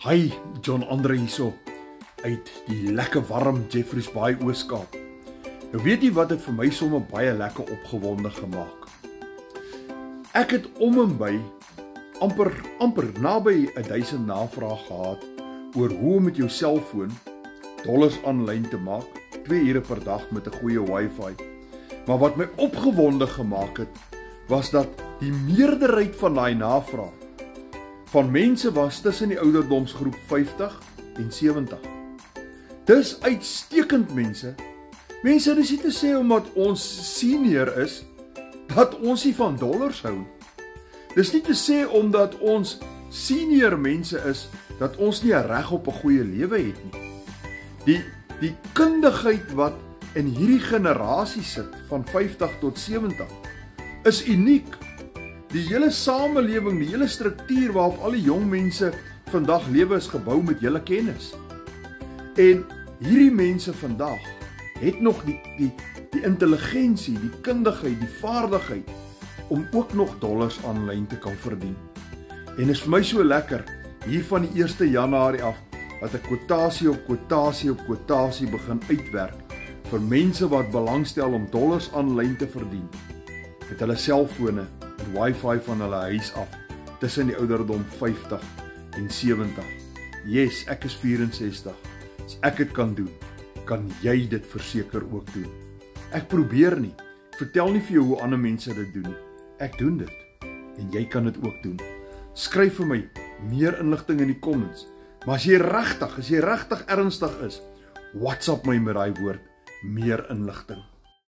Hi, John Andre hierso uit die lekker warm Jeffreys Bay Oos-Kaap. Nou weet jy wat het vir my sommer baie lekker opgewonde gemaak? Ek het om en by amper naby 1000 navrae gehad oor hoe om met jou selfoon dollars aanlyn te maak, 2 ure per dag met 'n goeie wifi. Maar wat my opgewonde gemaak het, was dat die meerderheid van daai navrae van mense was tussen die ouderdomsgroep 50 en 70. Dis uitstekend mense. Mense, dis nie te sê omdat ons senior is, dat ons nie van dollars hou. Dis nie te sê omdat ons senior mense is, dat ons nie 'n reg op 'n goeie lewe het nie. Die kundigheid wat in hierdie generasie sit, van 50 tot 70, is uniek. Die hele samelewing, die hele struktuur waarop al die jong mense vandag lewe is gebou met julle kennis. En hierdie mense vandag het nog die intelligensie, die kundigheid, die vaardigheid om ook nog dollars aanlyn te kan verdien. En is vir my so lekker hier van die 1 Januarie af dat ek kwotasie op kwotasie op kwotasie begin uitwerk vir mense wat belangstel om dollars aanlyn te verdien met hulle selfone en wifi van hulle huis af tussen die ouderdom 50 en 70. Yes, ek is 64. As ek dit kan doen, kan jy dit verseker ook doen. Ek probeer nie, vertel nie vir jou hoe ander mense dit doen nie. Ek doen dit en jy kan dit ook doen. Skryf vir my meer inligting in die comments. Maar as jy regtig ernstig is, WhatsApp my met daai woord meer inligting.